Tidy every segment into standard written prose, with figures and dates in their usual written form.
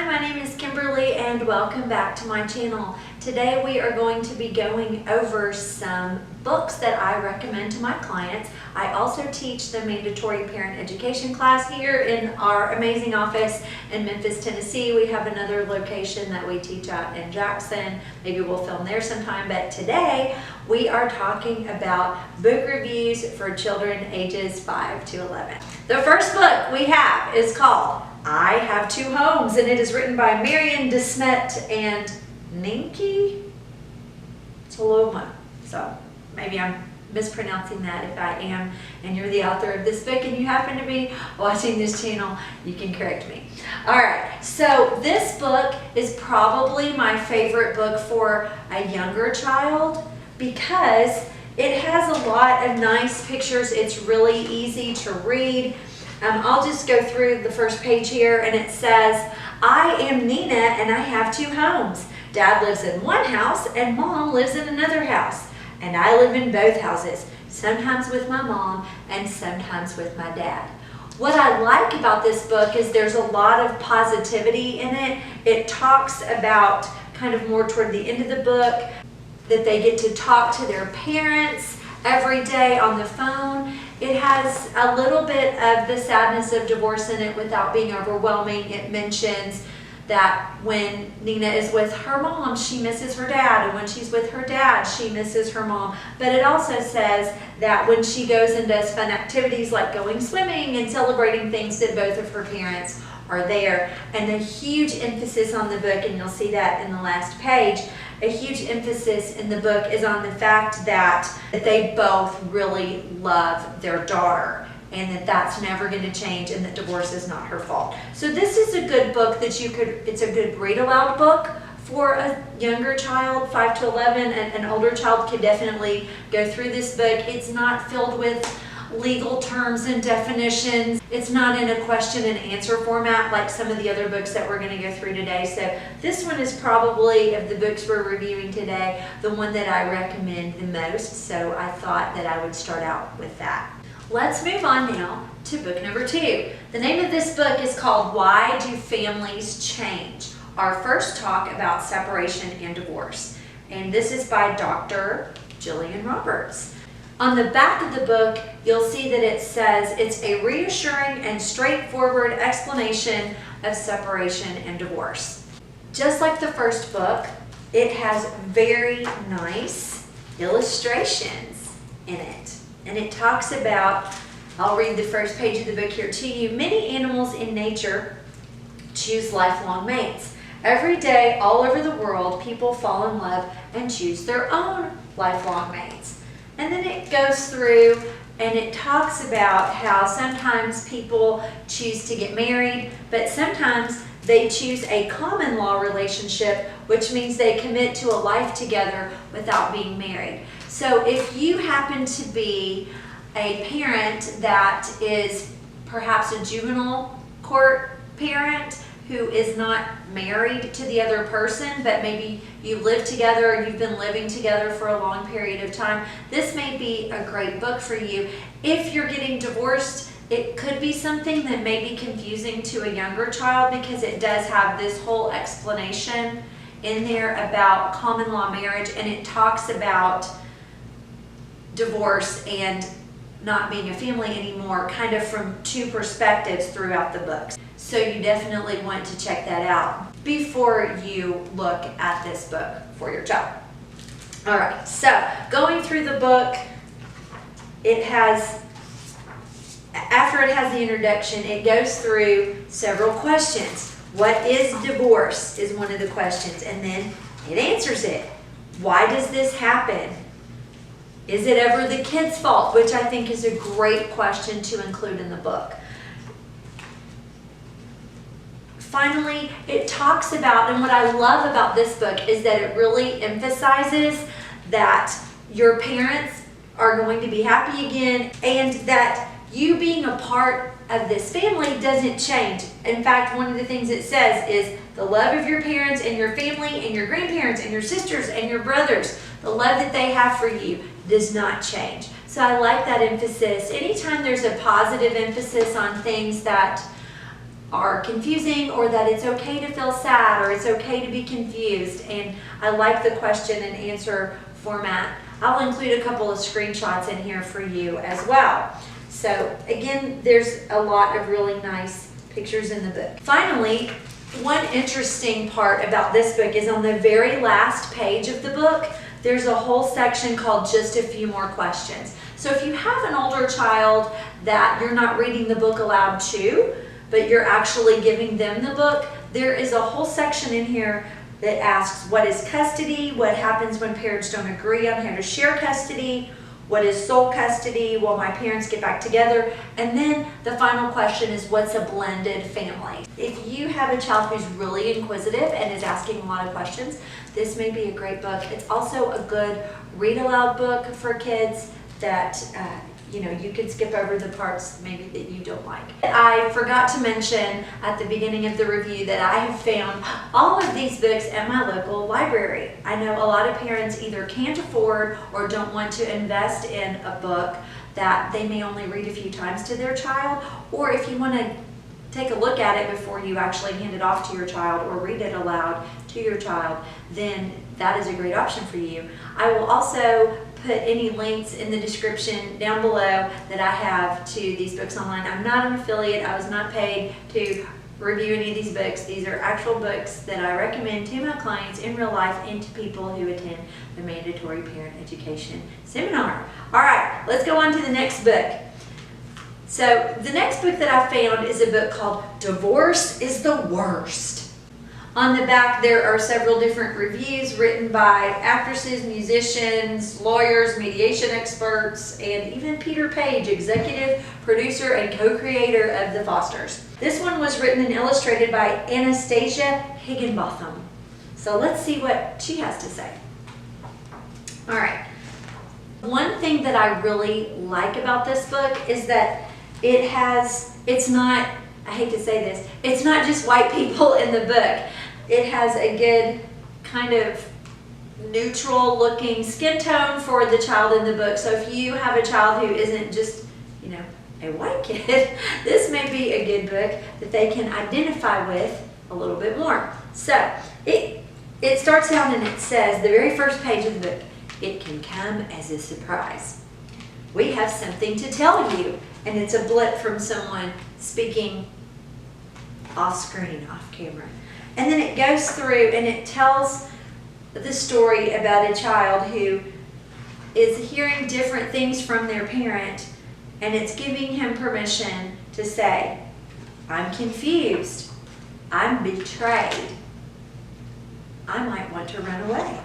my name is Kimberly and welcome back to my channel. Today we are going to be going over some books that I recommend to my clients. I also teach the mandatory parent education class here in our amazing office in Memphis, Tennessee. We have another location that we teach at in Jackson. Maybe we'll film there sometime, but today we are talking about book reviews for children ages 5 to 11. The first book we have is called I Have Two Homes, and it is written by Marian, Smet, and Ninki Toloma. So maybe I'm mispronouncing that. If I am, and you're the author of this book and you happen to be watching this channel, you can correct me. All right, so this book is probably my favorite book for a younger child because it has a lot of nice pictures. It's really easy to read. I'll just go through the first page here, and it says, I am Nina and I have two homes. Dad lives in one house and Mom lives in another house. And I live in both houses, sometimes with my mom and sometimes with my dad. What I like about this book is there's a lot of positivity in it. It talks about, kind of more toward the end of the book, that they get to talk to their parents every day on the phone. It has a little bit of the sadness of divorce in it without being overwhelming. It mentions that when Nina is with her mom, she misses her dad, and when she's with her dad, she misses her mom. But it also says that when she goes and does fun activities like going swimming and celebrating things, that both of her parents are there. And a huge emphasis on the book, and you'll see that in the last page, a huge emphasis in the book is on the fact that they both really love their daughter, and that that's never going to change, and that divorce is not her fault. So this is a good book that it's a good read aloud book for a younger child, 5 to 11. An older child could definitely go through this book. It's not filled with legal terms and definitions. It's not in a question and answer format like some of the other books that we're going to go through today. So this one is probably, of the books we're reviewing today, the one that I recommend the most. So I thought that I would start out with that. Let's move on now to book number 2. The name of this book is called Why Do Families Change? Our first talk about separation and divorce. And this is by Dr. Jillian Roberts. On the back of the book, you'll see that it says it's a reassuring and straightforward explanation of separation and divorce. Just like the first book, it has very nice illustrations in it. And it talks about, I'll read the first page of the book here to you. Many animals in nature choose lifelong mates. Every day, all over the world, people fall in love and choose their own lifelong mates. And then it goes through and it talks about how sometimes people choose to get married, but sometimes they choose a common law relationship, which means they commit to a life together without being married. So if you happen to be a parent that is perhaps a juvenile court parent who is not married to the other person, but maybe you live together or you've been living together for a long period of time, this may be a great book for you. If you're getting divorced, it could be something that may be confusing to a younger child because it does have this whole explanation in there about common law marriage, and it talks about divorce and not being a family anymore, kind of from two perspectives throughout the books. So you definitely want to check that out before you look at this book for your child. All right, so going through the book, it has, after it has the introduction, it goes through several questions. What is divorce is one of the questions, and then it answers it. Why does this happen? Is it ever the kid's fault? Which I think is a great question to include in the book. Finally, it talks about, and what I love about this book is that it really emphasizes that your parents are going to be happy again, and that you being a part of this family doesn't change. In fact, one of the things it says is the love of your parents and your family and your grandparents and your sisters and your brothers, the love that they have for you does not change. So I like that emphasis. Anytime there's a positive emphasis on things that are confusing, or that it's okay to feel sad, or it's okay to be confused. And I like the question and answer format. I'll include a couple of screenshots in here for you as well. So again, there's a lot of really nice pictures in the book. Finally, one interesting part about this book is on the very last page of the book, there's a whole section called Just a Few More Questions. So if you have an older child that you're not reading the book aloud to, but you're actually giving them the book, there is a whole section in here that asks, what is custody? What happens when parents don't agree on how to share custody? What is sole custody? Will my parents get back together? And then the final question is, what's a blended family? If you have a child who's really inquisitive and is asking a lot of questions, this may be a great book. It's also a good read aloud book for kids that you can skip over the parts maybe that you don't like. I forgot to mention at the beginning of the review that I have found all of these books at my local library. I know a lot of parents either can't afford or don't want to invest in a book that they may only read a few times to their child, or if you want to take a look at it before you actually hand it off to your child or read it aloud to your child, then that is a great option for you. I will also put any links in the description down below that I have to these books online. I'm not an affiliate. I was not paid to review any of these books. These are actual books that I recommend to my clients in real life and to people who attend the Mandatory Parent Education Seminar. All right, let's go on to the next book. So the next book that I found is a book called Divorce is the Worst. On the back, there are several different reviews written by actresses, musicians, lawyers, mediation experts, and even Peter Page, executive producer and co-creator of The Fosters. This one was written and illustrated by Anastasia Higgenbotham. So let's see what she has to say. All right. One thing that I really like about this book is that it's not, I hate to say this, it's not just white people in the book. It has a good kind of neutral looking skin tone for the child in the book. So if you have a child who isn't just, a white kid, this may be a good book that they can identify with a little bit more. So it starts out and it says, the very first page of the book, it can come as a surprise. We have something to tell you. And it's a blip from someone speaking off screen, off camera. And then it goes through and it tells the story about a child who is hearing different things from their parent, and it's giving him permission to say, I'm confused, I'm betrayed, I might want to run away,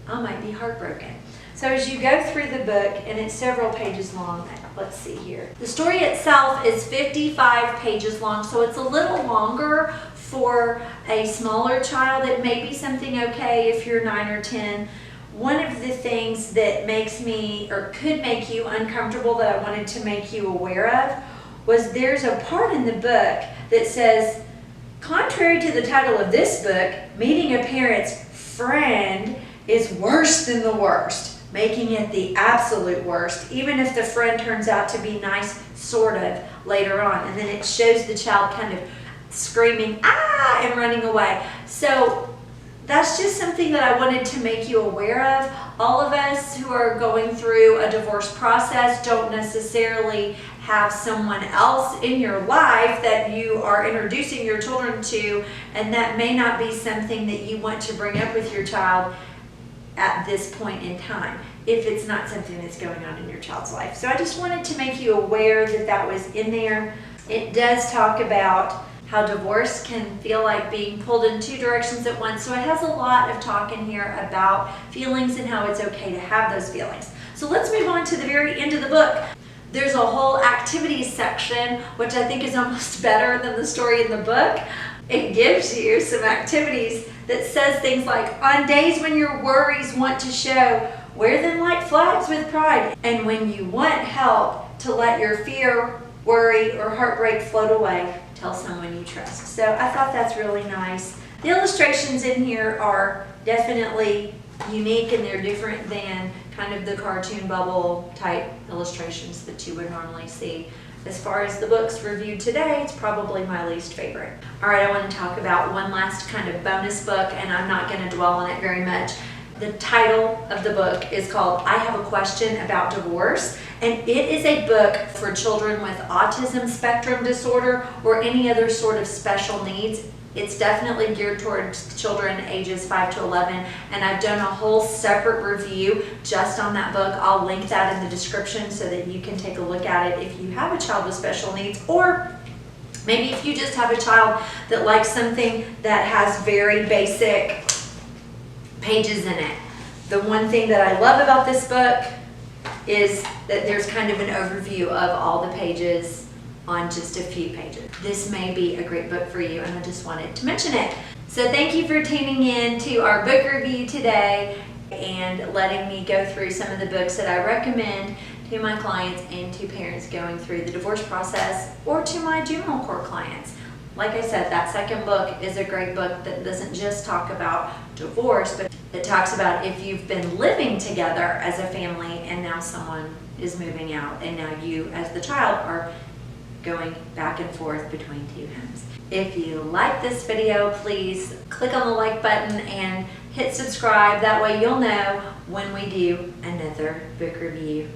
I might be heartbroken. So as you go through the book, and it's several pages long, let's see here. The story itself is 55 pages long, so it's a little longer for a smaller child. It may be something okay if you're 9 or 10. One of the things that makes me, or could make you uncomfortable that I wanted to make you aware of, was there's a part in the book that says, contrary to the title of this book, meeting a parent's friend is worse than the worst, making it the absolute worst, even if the friend turns out to be nice, sort of, later on. And then it shows the child kind of screaming, ah, and running away. So that's just something that I wanted to make you aware of. All of us who are going through a divorce process don't necessarily have someone else in your life that you are introducing your children to, and that may not be something that you want to bring up with your child at this point in time, if it's not something that's going on in your child's life. So I just wanted to make you aware that that was in there. It does talk about how divorce can feel like being pulled in two directions at once. So it has a lot of talk in here about feelings and how it's okay to have those feelings. So let's move on to the very end of the book. There's a whole activities section, which I think is almost better than the story in the book. It gives you some activities that says things like, on days when your worries want to show, wear them like flags with pride. And when you want help to let your fear, worry, or heartbreak float away, tell someone you trust. So I thought that's really nice. The illustrations in here are definitely unique and they're different than kind of the cartoon bubble type illustrations that you would normally see. As far as the books reviewed today, it's probably my least favorite. All right, I want to talk about one last kind of bonus book, and I'm not going to dwell on it very much. The title of the book is called I Have a Question About Divorce, and it is a book for children with autism spectrum disorder or any other sort of special needs. It's definitely geared towards children ages 5 to 11, and I've done a whole separate review just on that book. I'll link that in the description so that you can take a look at it if you have a child with special needs, or maybe if you just have a child that likes something that has very basic pages in it. The one thing that I love about this book is that there's kind of an overview of all the pages on just a few pages. This may be a great book for you, and I just wanted to mention it. So thank you for tuning in to our book review today and letting me go through some of the books that I recommend to my clients and to parents going through the divorce process, or to my juvenile court clients. Like I said, that second book is a great book that doesn't just talk about divorce, but it talks about if you've been living together as a family and now someone is moving out, and now you as the child are going back and forth between two homes. If you like this video, please click on the like button and hit subscribe. That way you'll know when we do another book review.